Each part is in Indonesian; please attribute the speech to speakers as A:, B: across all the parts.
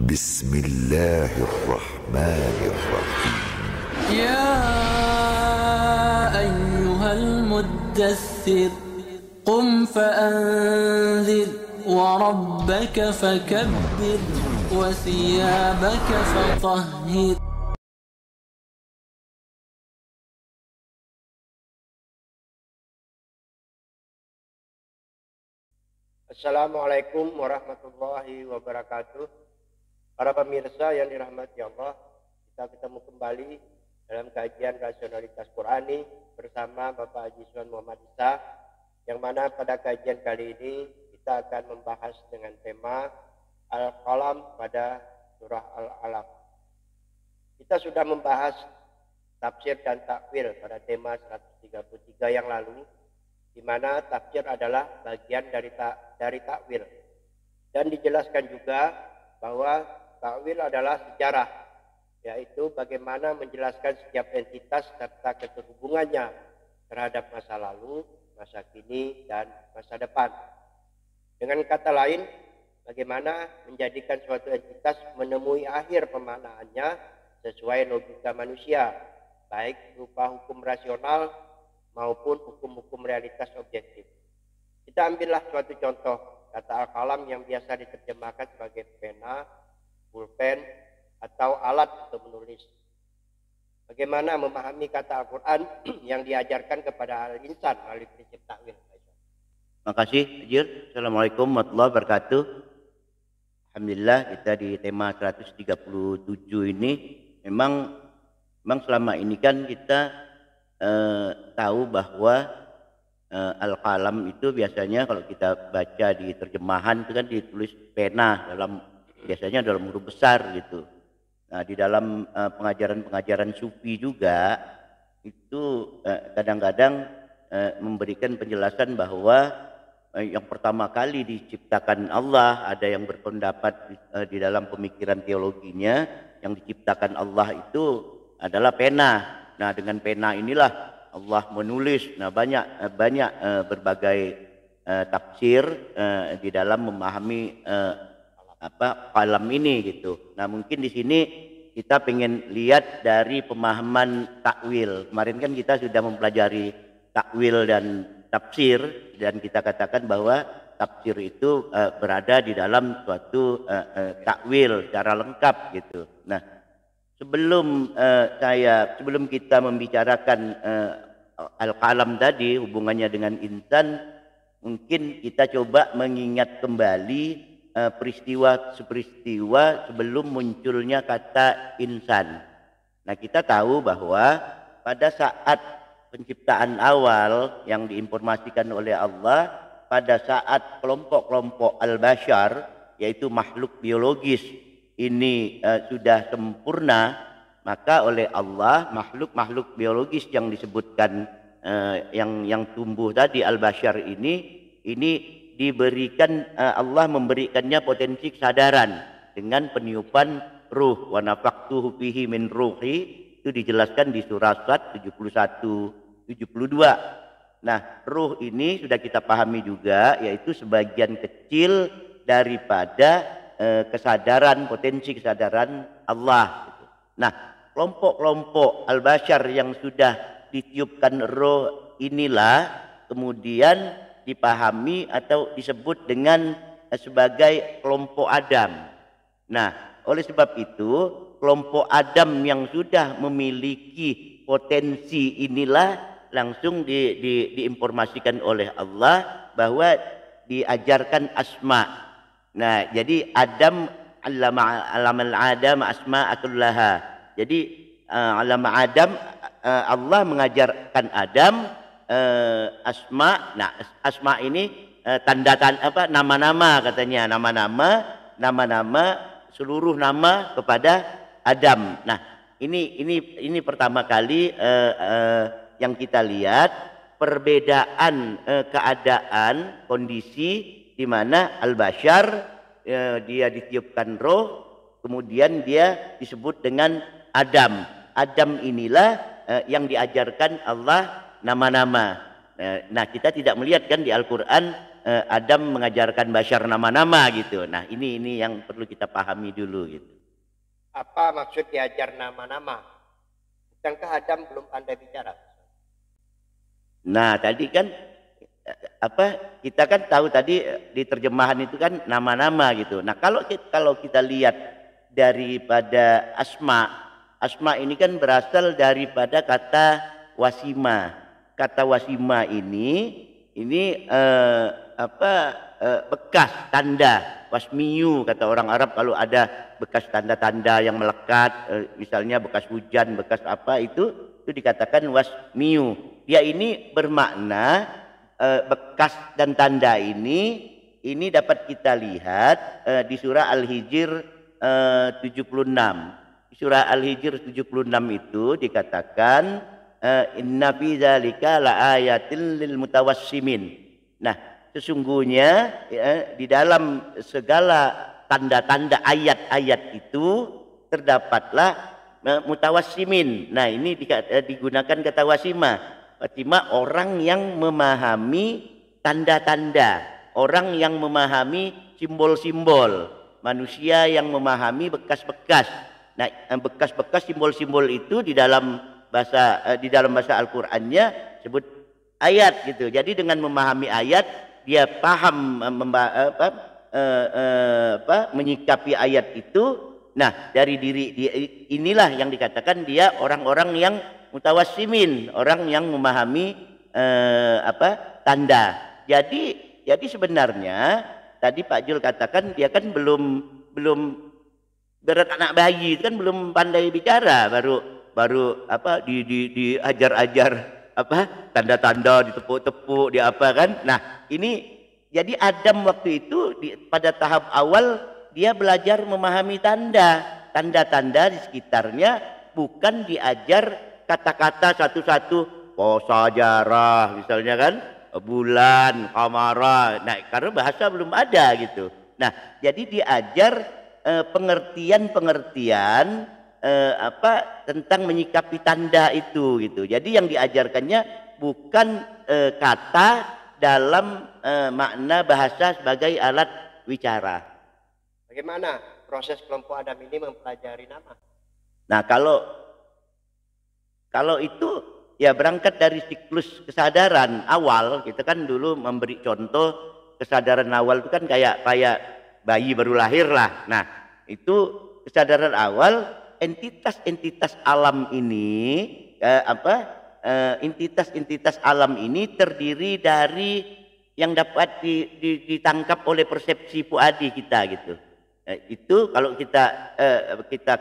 A: بسم الله الرحمن الرحيم
B: يا أيها المدثر قم فأنذر وربك فكبر وثيابك فطهر.
C: Assalamualaikum warahmatullahi wabarakatuh. Para pemirsa yang dirahmati Allah, kita ketemu kembali dalam kajian rasionalitas Qurani bersama Bapak Haji Suwan Muhammad Isa, yang mana pada kajian kali ini kita akan membahas dengan tema Al-Qalam pada surah Al-Alaq. Kita sudah membahas tafsir dan takwil pada tema 133 yang lalu, di mana tafsir adalah bagian dari takwil, dan dijelaskan juga bahwa takwil adalah sejarah, yaitu bagaimana menjelaskan setiap entitas serta keterhubungannya terhadap masa lalu, masa kini, dan masa depan. Dengan kata lain, bagaimana menjadikan suatu entitas menemui akhir pemaknaannya sesuai logika manusia, baik berupa hukum rasional maupun hukum-hukum realitas objektif. Kita ambillah suatu contoh kata al-qalam yang biasa diterjemahkan sebagai pena, pulpen, atau alat untuk menulis. Bagaimana memahami kata Al-Quran yang diajarkan kepada al-insan melalui prinsip takwil.
D: Makasih, Hajir. Assalamualaikum warahmatullahi wabarakatuh. Alhamdulillah, kita di tema 137 ini memang selama ini kan kita tahu bahwa al-qalam itu biasanya kalau kita baca di terjemahan itu kan ditulis pena biasanya dalam huruf besar gitu. Nah, di dalam pengajaran sufi juga itu kadang-kadang memberikan penjelasan bahwa yang pertama kali diciptakan Allah, ada yang berpendapat di dalam pemikiran teologinya yang diciptakan Allah itu adalah pena. Nah, dengan pena inilah Allah menulis. Nah, banyak berbagai tafsir di dalam memahami qalam ini gitu. Nah, mungkin di sini kita pengen lihat dari pemahaman takwil. Kemarin kan kita sudah mempelajari takwil dan tafsir, dan kita katakan bahwa tafsir itu berada di dalam suatu takwil secara lengkap gitu. Nah, sebelum kita membicarakan al-qalam tadi hubungannya dengan insan, mungkin kita coba mengingat kembali peristiwa sebelum munculnya kata insan. Nah, kita tahu bahwa pada saat penciptaan awal yang diinformasikan oleh Allah, pada saat kelompok-kelompok al-bashar, yaitu makhluk biologis ini sudah sempurna, maka oleh Allah makhluk biologis yang disebutkan yang tumbuh tadi al-bashar ini diberikan Allah memberikannya potensi kesadaran dengan peniupan ruh. Wa nafaqtuhu fihi min ruhi, itu dijelaskan di surah Sad 71-72. Nah, ruh ini sudah kita pahami juga, yaitu sebagian kecil daripada potensi kesadaran Allah gitu. Nah, kelompok-kelompok al-bashar yang sudah ditiupkan roh inilah kemudian dipahami atau disebut dengan sebagai kelompok Adam. Nah, oleh sebab itu kelompok Adam yang sudah memiliki potensi inilah langsung diinformasikan oleh Allah bahwa diajarkan asma. Nah, jadi Adam alamal Adam asma'atullaha. Jadi alama Adam, Allah mengajarkan Adam asma. Nah, asma ini nama-nama katanya, nama-nama seluruh nama kepada Adam. Nah, ini pertama kali yang kita lihat perbedaan keadaan kondisi di mana al-bashar dia ditiupkan roh, kemudian dia disebut dengan Adam. Adam inilah yang diajarkan Allah nama-nama. Nah, kita tidak melihat kan di Al-Quran Adam mengajarkan Bashar nama-nama gitu. Nah ini yang perlu kita pahami dulu gitu.
C: Apa maksud diajar nama-nama? Bukankah Adam belum pandai bicara?
D: Nah tadi kan kita kan tahu tadi di terjemahan itu kan nama-nama gitu. Nah kalau kita lihat daripada asma ini kan berasal daripada kata wasima. Kata wasima ini bekas tanda, wasmiyu kata orang Arab. Kalau ada bekas tanda-tanda yang melekat, misalnya bekas hujan, bekas apa itu dikatakan wasmiyu. Dia ini bermakna bekas dan tanda ini dapat kita lihat di surah Al-Hijr 76. Di surah Al-Hijr 76 itu dikatakan inna fi dzalika laayatil lil mutawassimin. Nah, sesungguhnya di dalam segala tanda-tanda ayat-ayat itu terdapatlah mutawassimin. Nah, ini digunakan kata wasimah. Wasimah orang yang memahami tanda-tanda, orang yang memahami simbol-simbol, manusia yang memahami bekas-bekas. Nah, bekas-bekas simbol-simbol itu di dalam bahasa Al-Qur'annya sebut ayat gitu. Jadi dengan memahami ayat dia paham menyikapi ayat itu. Nah, dari diri dia inilah yang dikatakan dia orang-orang yang mutawassimin, orang yang memahami tanda. Jadi sebenarnya tadi Pak Jul katakan dia kan belum berat anak bayi, itu kan belum pandai bicara, baru diajar-ajar tanda-tanda, ditepuk-tepuk, dia apa kan. Nah, ini jadi Adam waktu itu pada tahap awal dia belajar memahami tanda-tanda di sekitarnya, bukan diajar kata-kata satu-satu, sejarah misalnya kan, bulan, kamara. Nah, karena bahasa belum ada gitu. Nah, jadi diajar pengertian-pengertian tentang menyikapi tanda itu gitu. Jadi yang diajarkannya bukan kata dalam makna bahasa sebagai alat wicara.
C: Bagaimana proses kelompok Adam ini mempelajari nama?
D: Nah, kalau itu ya berangkat dari siklus kesadaran awal. Kita kan dulu memberi contoh kesadaran awal itu kan kayak bayi baru lahir lah. Nah, itu kesadaran awal, entitas-entitas alam ini entitas-entitas alam ini terdiri dari yang dapat ditangkap oleh persepsi puadi kita gitu. Itu kalau kita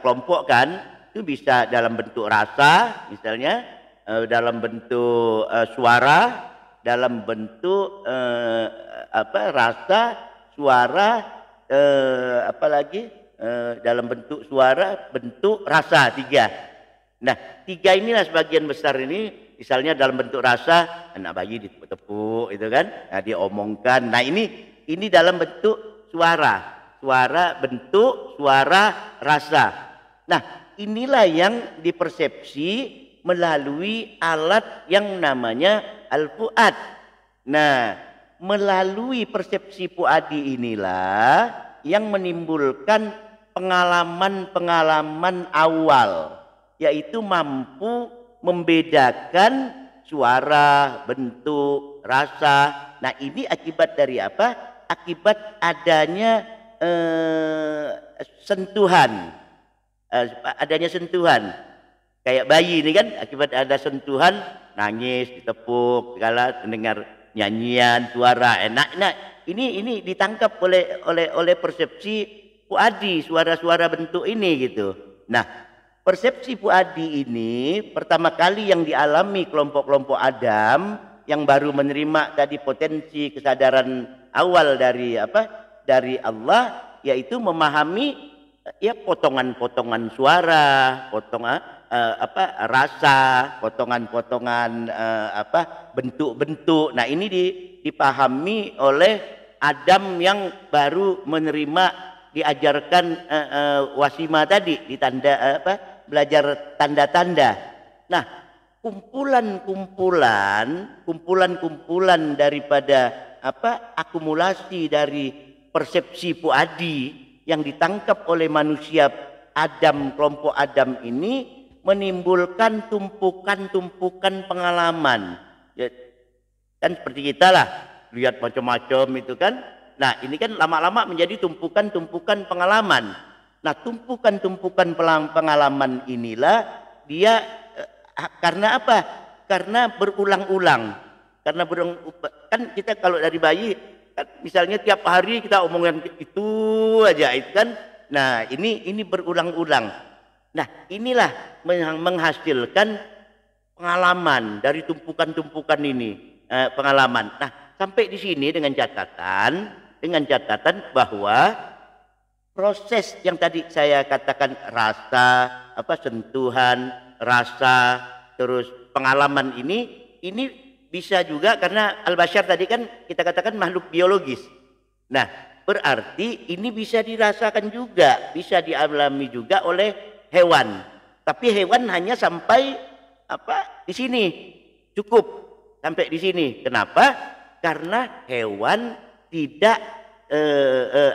D: kelompokkan, itu bisa dalam bentuk rasa misalnya, dalam bentuk suara, dalam bentuk rasa, suara, dalam bentuk suara, bentuk, rasa, 3. Nah, 3 inilah sebagian besar ini. Misalnya dalam bentuk rasa, anak bayi ditepuk-tepuk itu kan, nah, diomongkan. Nah, ini dalam bentuk suara, bentuk, suara, rasa. Nah, inilah yang dipersepsi melalui alat yang namanya al-fuad. Nah, melalui persepsi puadi inilah yang menimbulkan pengalaman-pengalaman awal, yaitu mampu membedakan suara, bentuk, rasa. Nah, ini akibat dari apa? Akibat adanya sentuhan. Adanya sentuhan, kayak bayi ini kan, akibat ada sentuhan nangis, ditepuk, segala, mendengar nyanyian, suara enak. Nah, ini ditangkap oleh persepsi puadi, suara-suara bentuk ini gitu. Nah, persepsi puadi ini pertama kali yang dialami kelompok-kelompok Adam yang baru menerima tadi potensi kesadaran awal dari Allah, yaitu memahami ya potongan-potongan suara, rasa, potongan-potongan bentuk-bentuk. Nah, ini dipahami oleh Adam yang baru menerima, diajarkan wasima tadi, belajar tanda-tanda. Nah, kumpulan-kumpulan daripada akumulasi dari persepsi puadi yang ditangkap oleh manusia Adam, kelompok Adam ini menimbulkan tumpukan-tumpukan pengalaman. Ya, kan seperti kita lah, lihat macam-macam itu kan. Nah, ini kan lama-lama menjadi tumpukan-tumpukan pengalaman. Nah, tumpukan-tumpukan pengalaman inilah dia karena apa? Karena berulang-ulang. Karena kan kita kalau dari bayi kan misalnya tiap hari kita omongin itu aja itu kan. Nah, ini berulang-ulang. Nah, inilah menghasilkan pengalaman dari tumpukan-tumpukan ini, pengalaman. Nah, sampai di sini dengan catatan bahwa proses yang tadi saya katakan rasa, sentuhan, rasa, terus pengalaman ini bisa juga karena al-basyar tadi kan kita katakan makhluk biologis. Nah, berarti ini bisa dirasakan juga, bisa dialami juga oleh hewan. Tapi hewan hanya sampai di sini. Cukup sampai di sini. Kenapa? Karena hewan tidak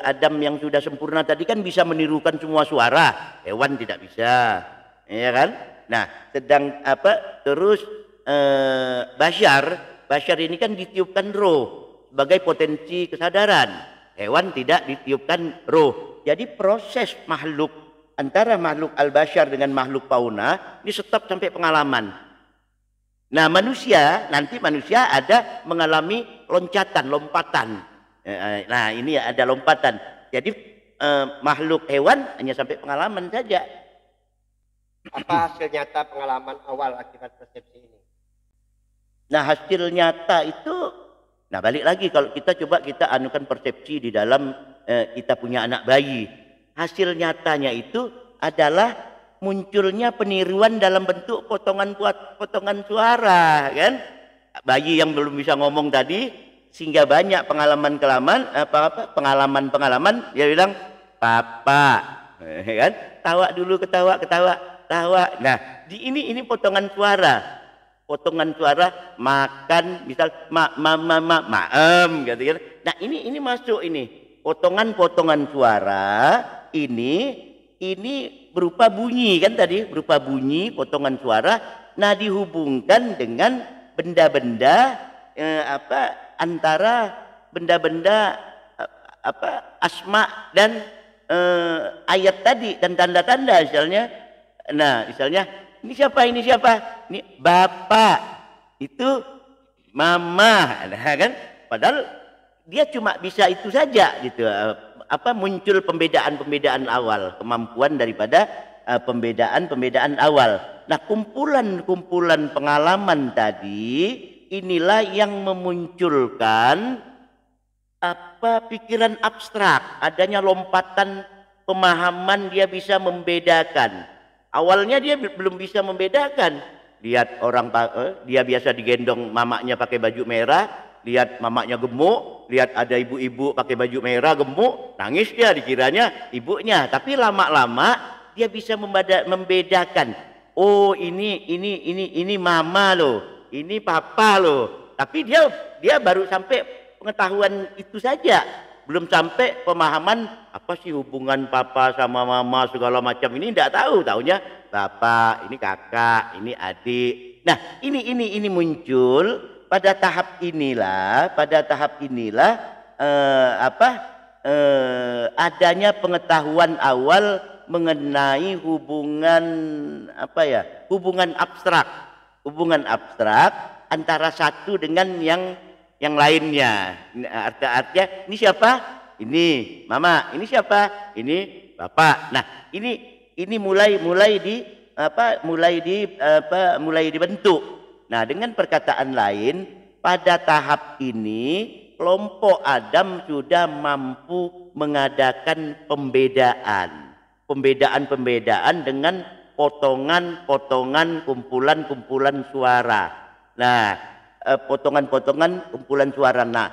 D: Adam yang sudah sempurna tadi kan bisa menirukan semua suara. Hewan tidak bisa. Ya kan? Nah, sedang terus Basyar ini kan ditiupkan roh sebagai potensi kesadaran. Hewan tidak ditiupkan roh. Jadi proses makhluk antara makhluk al-basyar dengan makhluk fauna ini tetap sampai pengalaman. Nah, manusia ada mengalami lompatan. Nah, ini ada lompatan. Jadi makhluk hewan hanya sampai pengalaman saja.
C: Apa hasil nyata pengalaman awal akibat persepsi ini?
D: Nah, hasil nyata itu, nah balik lagi kalau kita coba kita anukan persepsi di dalam kita punya anak bayi. Hasil nyatanya itu adalah munculnya peniruan dalam bentuk potongan suara, kan? Bayi yang belum bisa ngomong tadi, sehingga banyak pengalaman dia bilang papa, kan? Tawa dulu, ketawa. Nah, ini potongan suara. Potongan suara makan, misal maem gitu kan. Nah, ini masuk ini. Potongan-potongan suara ini berupa bunyi kan tadi, berupa bunyi potongan suara. Nah, dihubungkan dengan benda-benda antara benda-benda asma dan ayat tadi dan tanda-tanda misalnya. Nah, misalnya ini siapa? Ini bapak, itu mama, nah kan? Padahal dia cuma bisa itu saja gitu. Muncul pembedaan awal, kemampuan daripada pembedaan awal. Nah, kumpulan pengalaman tadi inilah yang memunculkan pikiran abstrak, adanya lompatan pemahaman, dia bisa membedakan. Awalnya dia belum bisa membedakan. Lihat orang dia biasa digendong mamanya pakai baju merah, lihat mamanya gemuk, lihat ada ibu-ibu pakai baju merah gemuk, nangis dia dikiranya ibunya. Tapi lama-lama dia bisa membedakan. Oh, ini mama loh, ini papa loh. Tapi dia baru sampai pengetahuan itu saja. Belum sampai pemahaman apa sih hubungan papa sama mama segala macam, ini tidak tahu. Taunya bapak, ini kakak, ini adik. Nah, ini muncul pada tahap inilah adanya pengetahuan awal mengenai hubungan abstrak antara satu dengan yang lainnya. Artinya ini siapa? Ini mama. Ini siapa? Ini bapak. Nah, ini mulai dibentuk. Nah, dengan perkataan lain, pada tahap ini kelompok Adam sudah mampu mengadakan pembedaan dengan potongan-potongan, kumpulan-kumpulan suara. Nah, potongan-potongan kumpulan suara. Nah,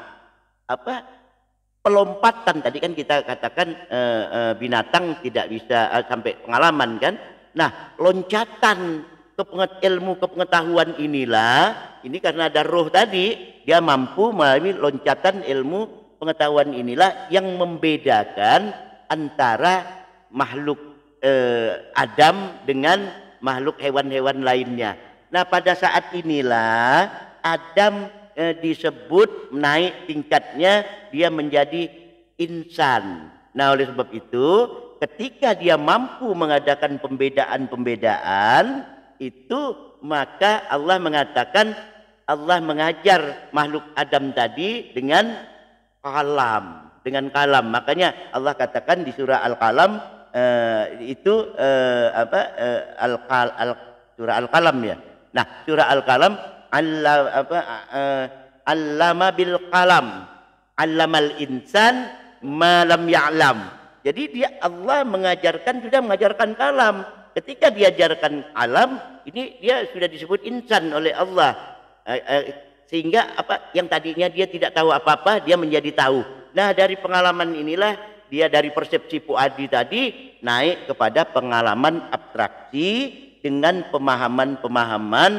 D: pelompatan tadi kan kita katakan binatang tidak bisa sampai pengalaman kan. Nah, loncatan ilmu kepengetahuan inilah, ini karena ada roh tadi, dia mampu melalui loncatan ilmu pengetahuan inilah yang membedakan antara makhluk Adam dengan makhluk hewan-hewan lainnya. Nah, pada saat inilah Adam disebut naik tingkatnya, dia menjadi insan. Nah, oleh sebab itu ketika dia mampu mengadakan pembedaan-pembedaan itu, maka Allah mengatakan, Allah mengajar makhluk Adam tadi dengan kalam, Makanya Allah katakan di surah Al-Qalam surah Al-Qalam ya. Nah, surah Al-Qalam allama bil qalam, allamal insan ma lam ya'lam. Jadi Allah sudah mengajarkan kalam. Ketika diajarkan alam, ini dia sudah disebut insan oleh Allah. Sehingga yang tadinya dia tidak tahu apa-apa, dia menjadi tahu. Nah, dari pengalaman inilah dia dari persepsi Puadi tadi naik kepada pengalaman abstraksi dengan pemahaman-pemahaman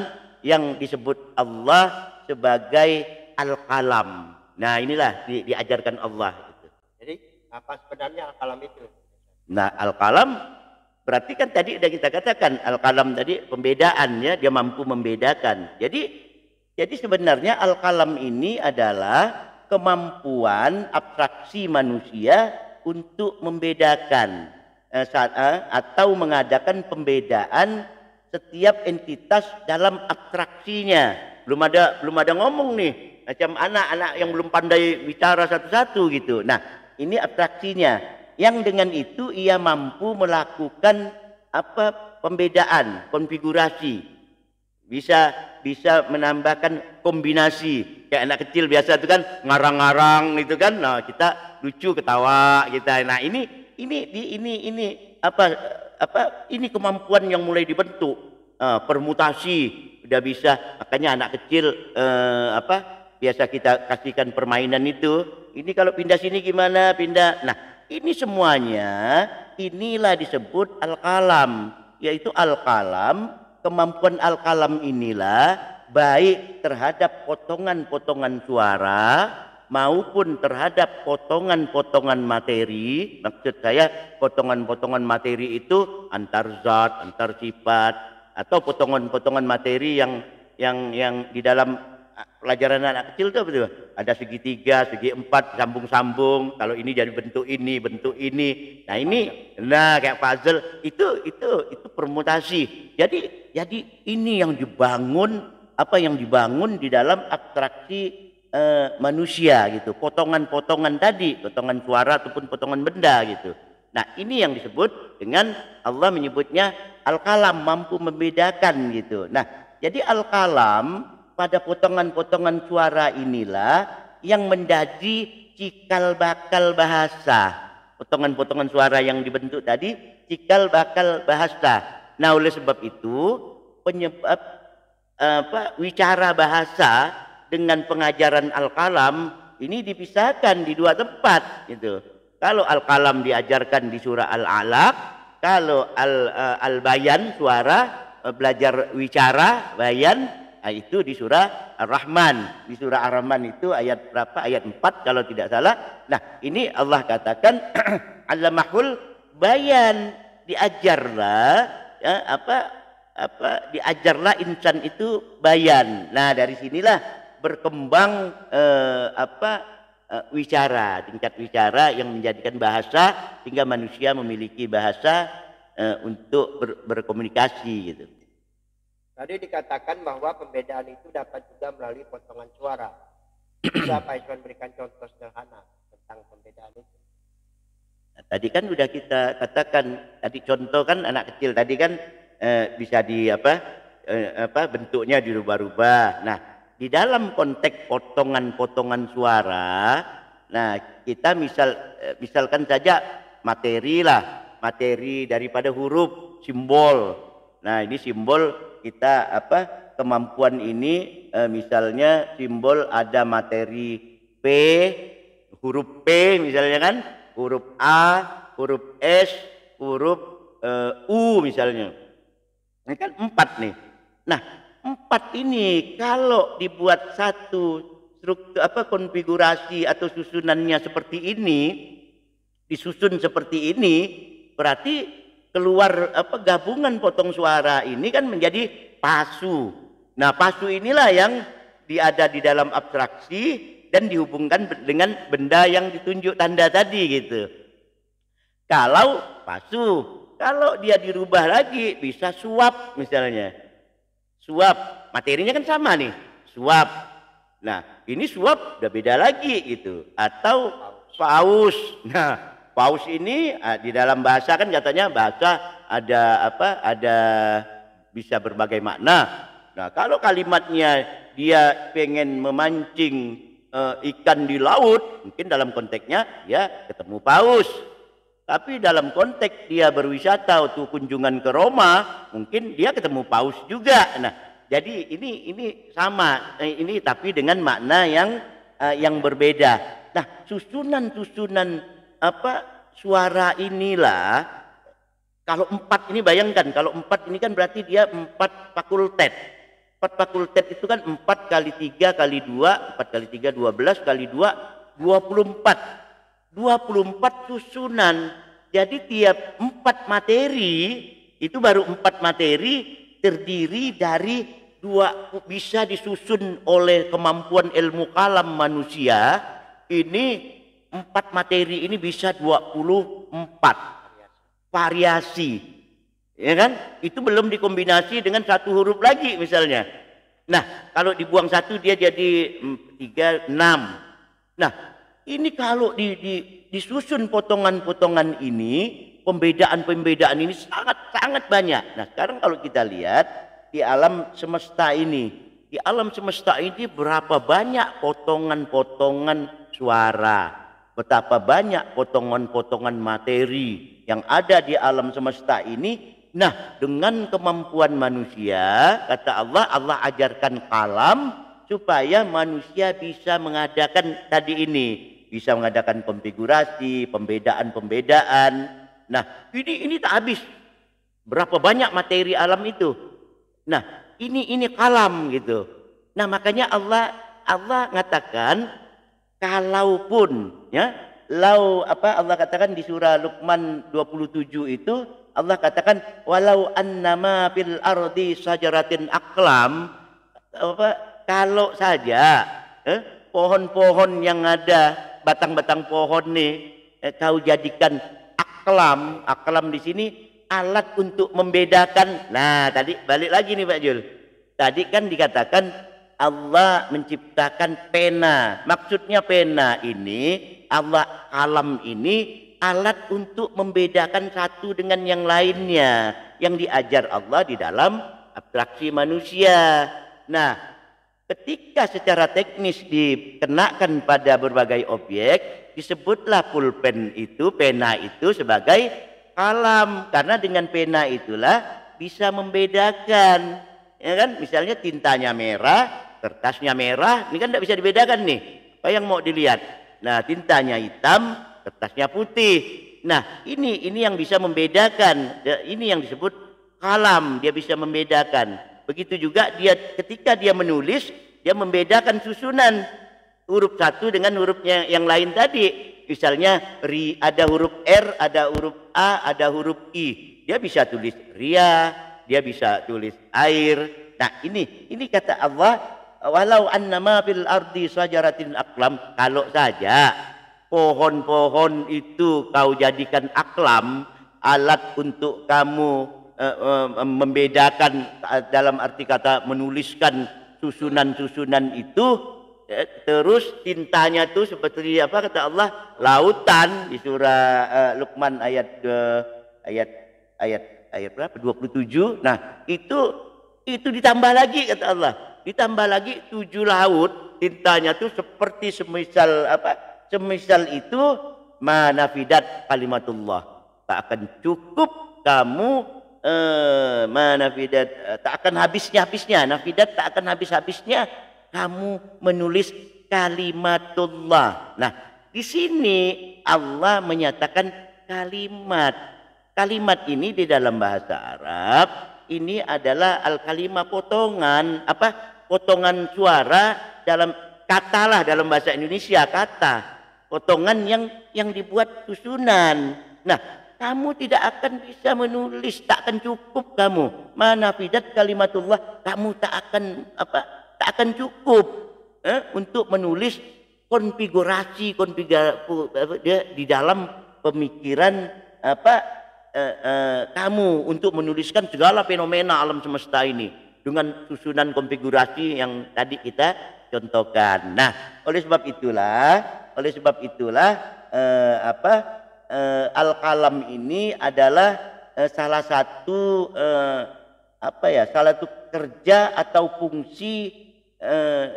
D: yang disebut Allah sebagai al-qalam. Nah, inilah diajarkan Allah.
C: Jadi apa sebenarnya al-qalam itu?
D: Nah, al-qalam berarti kan tadi sudah kita katakan al-qalam tadi pembedaannya, dia mampu membedakan. Jadi sebenarnya al-qalam ini adalah kemampuan abstraksi manusia untuk membedakan atau mengadakan pembedaan setiap entitas dalam abstraksinya. Belum ada ngomong nih, macam anak-anak yang belum pandai bicara satu-satu gitu. Nah, ini abstraksinya. Yang dengan itu ia mampu melakukan pembedaan, konfigurasi. Bisa menambahkan kombinasi. Kayak anak kecil biasa itu kan ngarang-ngarang itu kan. Nah, kita lucu ketawa kita. Nah, ini kemampuan yang mulai dibentuk. Permutasi udah bisa. Makanya anak kecil biasa kita kasihkan permainan itu. Ini kalau pindah sini gimana? Pindah. Nah, ini semuanya inilah disebut al-qalam, yaitu al-qalam. Kemampuan al-qalam inilah baik terhadap potongan-potongan suara maupun terhadap potongan-potongan materi. Maksud saya potongan-potongan materi itu antar zat, antar sifat, atau potongan-potongan materi yang di dalam pelajaran anak kecil itu betul. Ada segitiga, segi empat, sambung-sambung. Kalau ini jadi bentuk ini, bentuk ini. Nah, kayak puzzle itu permutasi. Jadi ini yang dibangun di dalam abstraksi manusia gitu. Potongan-potongan tadi, potongan suara ataupun potongan benda gitu. Nah, ini yang disebut dengan Allah menyebutnya al-qalam, mampu membedakan gitu. Nah, jadi al-qalam pada potongan-potongan suara inilah yang menjadi cikal bakal bahasa. Potongan-potongan suara yang dibentuk tadi cikal bakal bahasa. Nah, oleh sebab itu penyebab wicara bahasa dengan pengajaran al-qalam ini dipisahkan di dua tempat gitu. Kalau al-qalam diajarkan di surah Al-Alaq, kalau al-bayan suara, belajar wicara bayan, itu di surah Ar-Rahman. Di surah Ar-Rahman itu ayat berapa? Ayat 4 kalau tidak salah. Nah, ini Allah katakan allamahul bayan, diajarlah diajarlah insan itu bayan. Nah, dari sinilah berkembang wicara, tingkat wicara yang menjadikan bahasa hingga manusia memiliki bahasa untuk berkomunikasi gitu.
C: Tadi dikatakan bahwa pembedaan itu dapat juga melalui potongan suara. Bisa Pak Iswan berikan contoh sederhana tentang pembedaan itu?
D: Nah, tadi kan sudah kita katakan, tadi contoh kan anak kecil tadi kan bisa bentuknya dirubah-rubah. Nah, di dalam konteks potongan-potongan suara, nah kita misalkan saja materi daripada huruf, simbol. Nah, ini simbol kita kemampuan ini misalnya simbol ada materi P, huruf P misalnya kan, huruf A, huruf S, huruf U misalnya. Ini kan 4 nih. Nah, 4 ini kalau dibuat satu struktur konfigurasi atau susunannya seperti ini, disusun seperti ini, berarti keluar gabungan potong suara ini kan menjadi pasu. Nah, pasu inilah yang ada di dalam abstraksi dan dihubungkan dengan benda yang ditunjuk tanda tadi gitu. Kalau pasu, kalau dia dirubah lagi bisa suap misalnya. Suap, materinya kan sama nih, suap. Nah, ini suap udah beda lagi gitu. Atau paus. Nah, paus ini di dalam bahasa kan katanya bahasa ada ada bisa berbagai makna. Nah, kalau kalimatnya dia pengen memancing ikan di laut, mungkin dalam konteksnya ya ketemu paus. Tapi dalam konteks dia berwisata atau kunjungan ke Roma, mungkin dia ketemu paus juga. Nah, jadi ini sama, ini tapi dengan makna yang berbeda. Nah, susunan suara inilah, kalau 4 ini bayangkan, kalau 4 ini kan berarti dia 4 fakultet. 4 fakultet itu kan 4 kali 3 kali 2, 4 kali 3 12 kali 2 24. 24 susunan. Jadi tiap 4 materi itu baru 4 materi terdiri dari bisa disusun oleh kemampuan ilmu kalam manusia. Ini 4 materi ini bisa 24 variasi. Ya kan? Itu belum dikombinasi dengan 1 huruf lagi misalnya. Nah, kalau dibuang 1 dia jadi 3, 6. Nah, ini kalau disusun potongan-potongan ini, pembedaan-pembedaan ini sangat-sangat banyak. Nah, sekarang kalau kita lihat di alam semesta ini, berapa banyak potongan-potongan suara, betapa banyak potongan-potongan materi yang ada di alam semesta ini. Nah, dengan kemampuan manusia, kata Allah ajarkan kalam supaya manusia bisa mengadakan tadi ini. Bisa mengadakan konfigurasi, pembedaan-pembedaan. Nah, ini tak habis. Berapa banyak materi alam itu. Nah, ini kalam gitu. Nah, makanya Allah mengatakan kalaupun ya, Allah katakan di surah Luqman 27 itu Allah katakan walau annama fil ardi sajaratin aqlam, kalau saja pohon-pohon yang ada, batang-batang pohon nih kau jadikan aklam di sini alat untuk membedakan. Nah, tadi balik lagi nih Pak Jul. Tadi kan dikatakan Allah menciptakan pena. Maksudnya pena ini, kalam ini alat untuk membedakan satu dengan yang lainnya yang diajar Allah di dalam abstraksi manusia. Nah, ketika secara teknis dikenakan pada berbagai objek, disebutlah pulpen itu, pena itu sebagai kalam. Karena dengan pena itulah bisa membedakan. Ya kan? Misalnya tintanya merah, kertasnya merah, ini kan tidak bisa dibedakan nih. Apa yang mau dilihat? Nah, tintanya hitam, kertasnya putih. Nah, ini yang bisa membedakan. Ini yang disebut kalam, dia bisa membedakan. Begitu juga ketika dia menulis, dia membedakan susunan huruf satu dengan hurufnya yang lain tadi. Misalnya ada huruf R, ada huruf A, ada huruf I. Dia bisa tulis ria, dia bisa tulis air. Nah, ini kata Allah, walau annama fil ardi sajaratin aqlam, kalau saja pohon-pohon itu kau jadikan aklam, alat untuk kamu membedakan, dalam arti kata menuliskan susunan-susunan itu, terus tintanya itu seperti apa kata Allah, lautan di surah Luqman ayat berapa? 27. Nah, itu ditambah lagi kata Allah, ditambah lagi 7 laut, tintanya itu seperti semisal itu manafidat kalimatullah, tak akan cukup kamu manafidat, tak akan habisnya, nafidat tak akan habisnya kamu menulis kalimatullah. Nah, di sini Allah menyatakan kalimat ini di dalam bahasa Arab ini adalah al-kalimah potongan, potongan suara dalam kata lah dalam bahasa Indonesia, kata potongan yang dibuat susunan. Nah, kamu tidak akan bisa menulis, tak akan cukup kamu. Mana fidat kalimatullah, kamu tak akan cukup untuk menulis konfigurasi di dalam pemikiran kamu untuk menuliskan segala fenomena alam semesta ini dengan susunan konfigurasi yang tadi kita contohkan. Nah, oleh sebab itulah al-qalam ini adalah salah satu salah satu kerja atau fungsi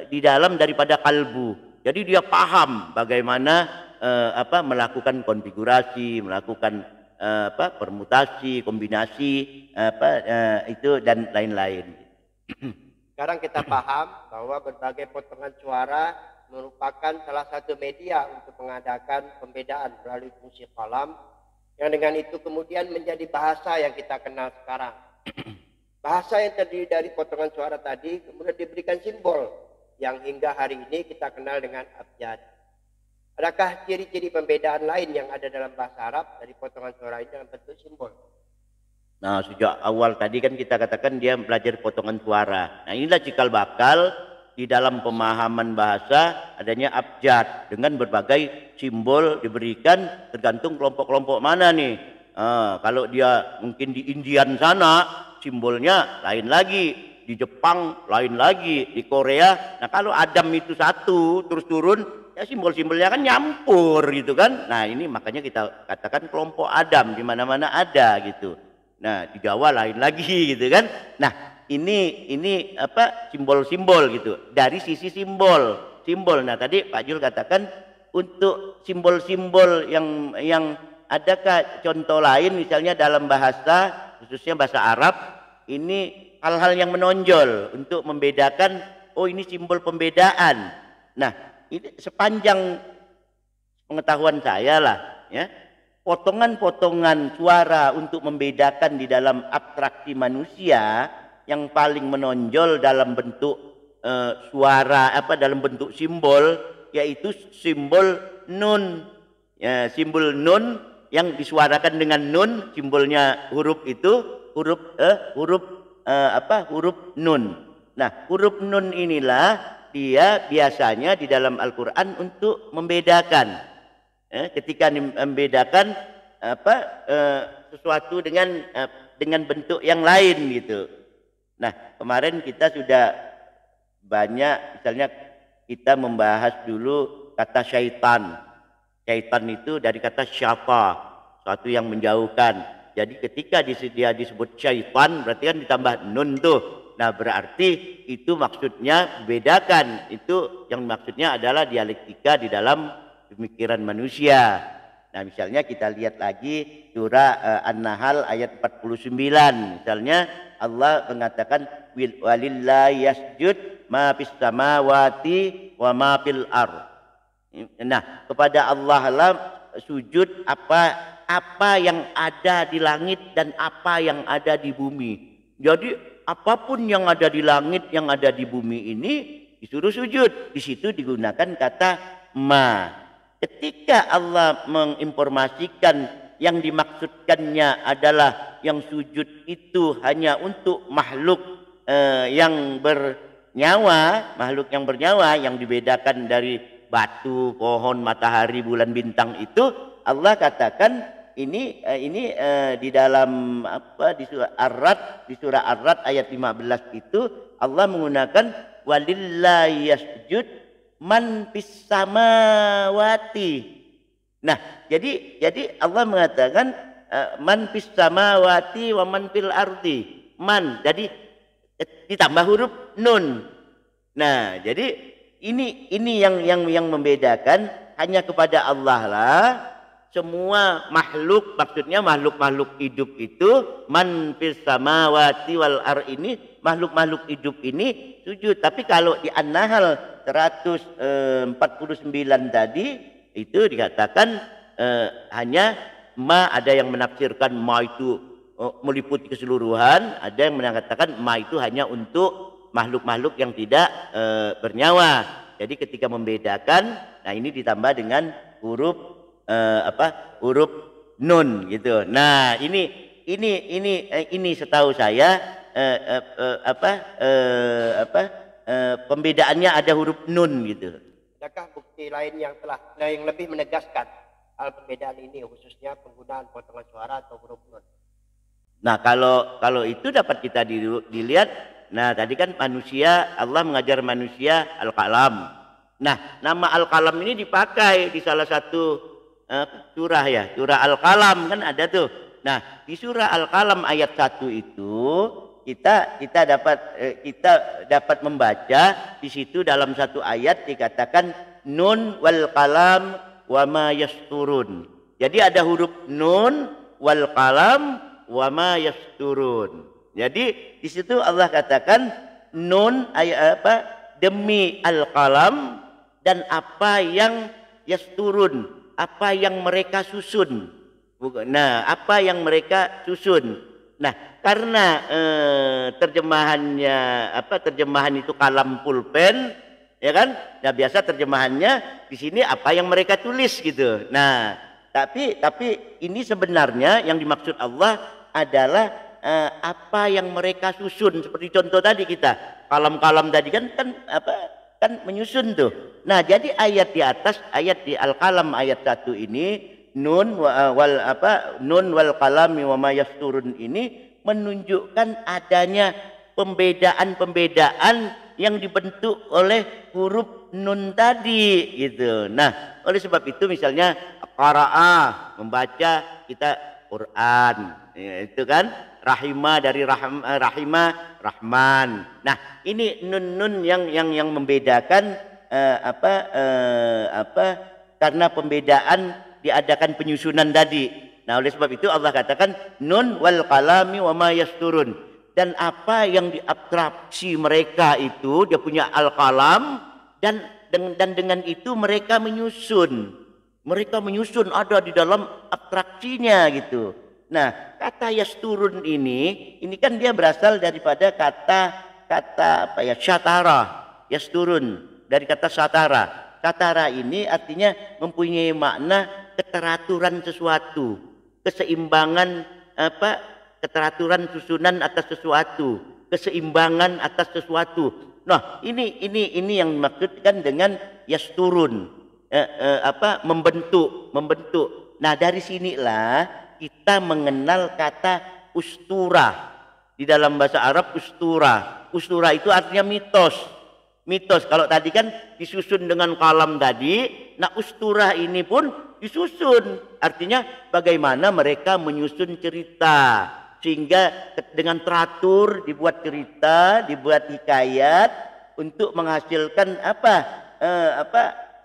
D: di dalam daripada kalbu. Jadi dia paham bagaimana melakukan konfigurasi, melakukan permutasi, kombinasi itu dan lain-lain.
C: Sekarang kita paham bahwa berbagai potongan suara merupakan salah satu media untuk mengadakan pembedaan melalui fungsi qalam, yang dengan itu kemudian menjadi bahasa yang kita kenal sekarang. Bahasa yang terdiri dari potongan suara tadi kemudian diberikan simbol yang hingga hari ini kita kenal dengan abjad. Adakah ciri-ciri pembedaan lain yang ada dalam bahasa Arab dari potongan suara ini dalam bentuk simbol?
D: Nah, sejak awal tadi kan kita katakan dia belajar potongan suara. Nah, inilah cikal bakal di dalam pemahaman bahasa adanya abjad dengan berbagai simbol diberikan tergantung kelompok-kelompok mana nih. Kalau dia mungkin di Indian sana simbolnya lain lagi, di Jepang lain lagi, di Korea. Nah, kalau Adam itu satu terus turun, ya simbol-simbolnya kan nyampur gitu kan. Nah, ini makanya kita katakan kelompok Adam, di mana-mana ada gitu. Nah, di Jawa lain lagi gitu kan. Nah, ini simbol-simbol gitu. Dari sisi simbol. Nah, tadi Pak Jul katakan untuk simbol-simbol yang adakah contoh lain misalnya dalam bahasa, khususnya bahasa Arab, ini hal-hal yang menonjol untuk membedakan, oh ini simbol pembedaan. Nah, ini sepanjang pengetahuan saya lah ya, potongan-potongan suara untuk membedakan di dalam abstraksi manusia yang paling menonjol dalam bentuk suara dalam bentuk simbol, yaitu simbol nun. Ya, simbol nun yang disuarakan dengan nun, simbolnya huruf itu huruf nun. Nah, huruf nun inilah dia biasanya di dalam Al-Quran untuk membedakan. Ketika membedakan sesuatu dengan bentuk yang lain gitu. Nah, kemarin kita sudah banyak, misalnya kita membahas dulu kata syaitan. Syaitan itu dari kata syafa, suatu yang menjauhkan. Jadi ketika dia disebut syaitan berarti kan ditambah nun tuh. Nah, berarti itu maksudnya bedakan. Itu yang maksudnya adalah dialektika di dalam pemikiran manusia. Nah, misalnya kita lihat lagi surah An-Nahl ayat 49. Misalnya Allah mengatakan walillahi yasjud ma fis samawati wa ma fil ardh. Nah, kepada Allah lah sujud apa yang ada di langit dan apa yang ada di bumi. Jadi apapun yang ada di langit, yang ada di bumi ini disuruh sujud. Di situ digunakan kata ma. Ketika Allah menginformasikan yang dimaksudkannya adalah yang sujud itu hanya untuk makhluk yang bernyawa, yang dibedakan dari batu, pohon, matahari, bulan, bintang itu, Allah katakan ini di dalam di surah Ar-Ra'd ayat 15 itu Allah menggunakan walillahi yasjud man fis samawati. Nah, jadi Allah mengatakan man fis samawati wa man fil ardi. Man, jadi ditambah huruf nun. Nah, jadi ini yang membedakan hanya kepada Allah lah. Semua makhluk, maksudnya makhluk-makhluk hidup itu man fis samawati wal ar, ini makhluk-makhluk hidup ini sujud. Tapi kalau di An-Nahl 149 tadi itu dikatakan hanya ma, ada yang menafsirkan ma itu meliputi keseluruhan, ada yang mengatakan ma itu hanya untuk makhluk-makhluk yang tidak bernyawa. Jadi ketika membedakan, nah ini ditambah dengan huruf huruf nun gitu. Nah, ini setahu saya pembedaannya ada huruf nun gitu.
C: Adakah bukti lain yang lebih menegaskan hal perbedaan ini, khususnya penggunaan potongan suara atau huruf nun?
D: Nah, kalau itu dapat kita dilihat. Nah, tadi kan manusia, Allah mengajar manusia al-qalam. Nah, nama al-qalam ini dipakai di salah satu surah ya, surah al-qalam kan ada tuh. Nah, di surah al-qalam ayat 1 itu kita dapat membaca di situ dalam satu ayat dikatakan nun wal qalam wa ma yasturun. Jadi ada huruf nun wal qalam wa ma yasturun. Jadi di situ Allah katakan nun demi al-qalam dan apa yang yasturun, apa yang mereka susun. Nah, apa yang mereka susun. Nah, karena terjemahan itu kalam pulpen, ya kan? Nah, biasa terjemahannya di sini apa yang mereka tulis gitu. Nah, tapi ini sebenarnya yang dimaksud Allah adalah apa yang mereka susun. Seperti contoh tadi kita kalam-kalam tadi kan menyusun tuh. Nah, jadi ayat di atas, ayat di al-qalam ayat 1 ini nun wal qalami wa ma yasturun ini menunjukkan adanya pembedaan yang dibentuk oleh huruf nun tadi gitu. Nah, oleh sebab itu misalnya qara'ah, membaca kita Quran, ya, itu kan rahimah dari rahimah rahman. Nah, ini nun yang membedakan karena pembedaan diadakan penyusunan tadi. Nah, oleh sebab itu Allah katakan nun wal qalami wa ma yasturun, dan apa yang diabstraksi mereka itu dia punya al-qalam dan dengan itu mereka menyusun ada di dalam abstraksinya gitu. Nah, kata yasturun ini kan dia berasal daripada kata syatara. Yasturun dari kata syatara. Syatara ini artinya mempunyai makna keteraturan sesuatu, keseimbangan keteraturan susunan atas sesuatu, keseimbangan atas sesuatu. Nah, ini yang dimaksudkan dengan yasturun, membentuk. Nah, dari sinilah kita mengenal kata ustura. Di dalam bahasa Arab ustura. Ustura itu artinya mitos. Mitos, kalau tadi kan disusun dengan kalam tadi, nah ustura ini pun disusun. Artinya bagaimana mereka menyusun cerita. Sehingga dengan teratur dibuat cerita, dibuat hikayat untuk menghasilkan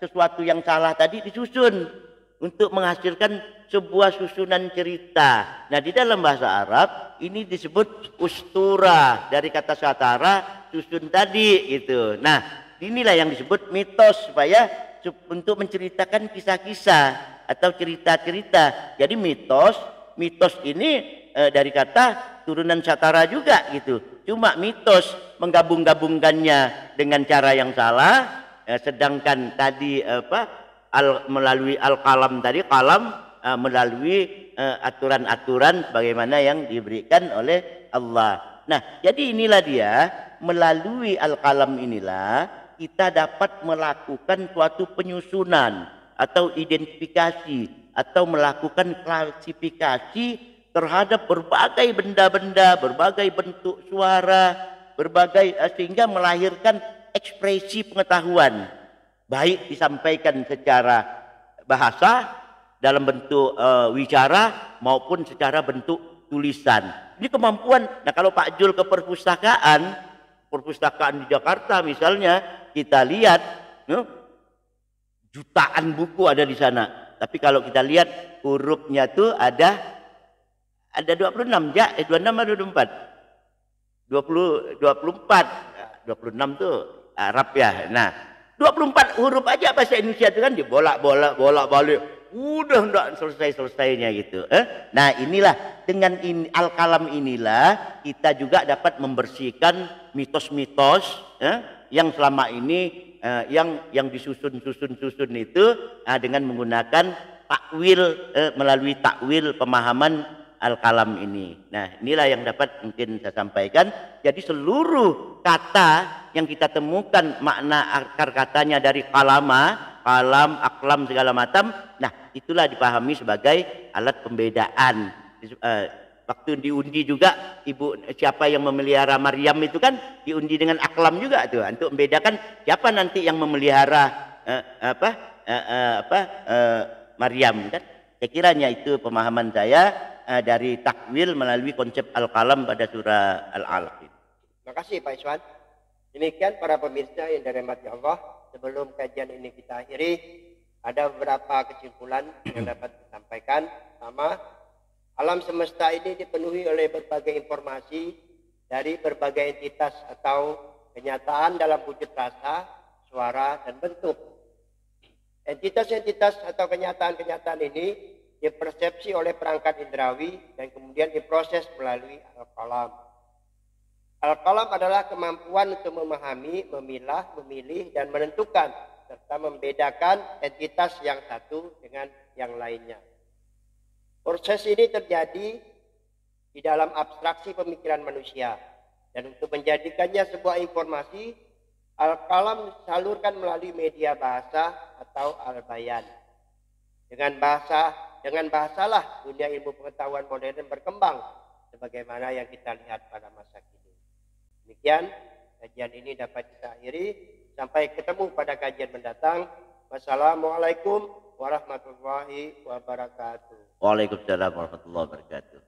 D: sesuatu yang salah tadi disusun untuk menghasilkan sebuah susunan cerita. Nah, di dalam bahasa Arab ini disebut ustura dari kata satara, susun tadi itu. Nah, inilah yang disebut mitos, supaya untuk menceritakan kisah-kisah atau cerita-cerita. Jadi mitos ini dari kata turunan satara juga gitu. Cuma mitos menggabung-gabungkannya dengan cara yang salah. Sedangkan tadi melalui al-qalam tadi, qalam melalui aturan-aturan bagaimana yang diberikan oleh Allah. Nah, jadi inilah dia, melalui al-qalam inilah kita dapat melakukan suatu penyusunan atau identifikasi atau melakukan klasifikasi terhadap berbagai benda-benda, berbagai bentuk suara, sehingga melahirkan ekspresi pengetahuan, baik disampaikan secara bahasa dalam bentuk wicara maupun secara bentuk tulisan. Ini kemampuan. Nah, kalau Pak Jul ke perpustakaan di Jakarta misalnya, kita lihat jutaan buku ada di sana. Tapi kalau kita lihat hurufnya tuh ada 26 ya, 26 atau 24? 26 tuh Arab ya. Nah, 24 huruf aja bahasa Indonesia itu kan bolak-balik. Udah enggak selesai-selesainya gitu. Nah, inilah dengan al-qalam inilah kita juga dapat membersihkan mitos-mitos yang selama ini yang disusun itu dengan menggunakan takwil melalui takwil pemahaman al-kalam ini. Nah, inilah yang dapat mungkin saya sampaikan. Jadi seluruh kata yang kita temukan makna akar katanya dari kalama, kalam, aklam segala macam, nah itulah dipahami sebagai alat pembedaan. Waktu diundi juga siapa yang memelihara Maryam itu kan diundi dengan aklam juga tuh untuk membedakan siapa nanti yang memelihara Maryam kan. Saya kiranya itu pemahaman saya dari takwil melalui konsep al-kalam pada surah Al-Alaq.
C: Terima kasih Pak Iswan. Demikian para pemirsa yang dirahmati Allah, sebelum kajian ini kita akhiri, ada beberapa kesimpulan yang dapat disampaikan. Pertama, alam semesta ini dipenuhi oleh berbagai informasi dari berbagai entitas atau kenyataan dalam wujud rasa, suara, dan bentuk. Entitas-entitas atau kenyataan-kenyataan ini dipersepsi oleh perangkat indrawi dan kemudian diproses melalui al-kalam. Al-kalam adalah kemampuan untuk memahami, memilah, memilih, dan menentukan serta membedakan entitas yang satu dengan yang lainnya. Proses ini terjadi di dalam abstraksi pemikiran manusia, dan untuk menjadikannya sebuah informasi, al-kalam disalurkan melalui media bahasa atau al-bayan. Dengan bahasalah dunia ilmu pengetahuan modern berkembang, sebagaimana yang kita lihat pada masa kini. Demikian kajian ini dapat kita akhiri. Sampai ketemu pada kajian mendatang. Wassalamualaikum warahmatullahi wabarakatuh.
D: Waalaikumsalam warahmatullahi wabarakatuh.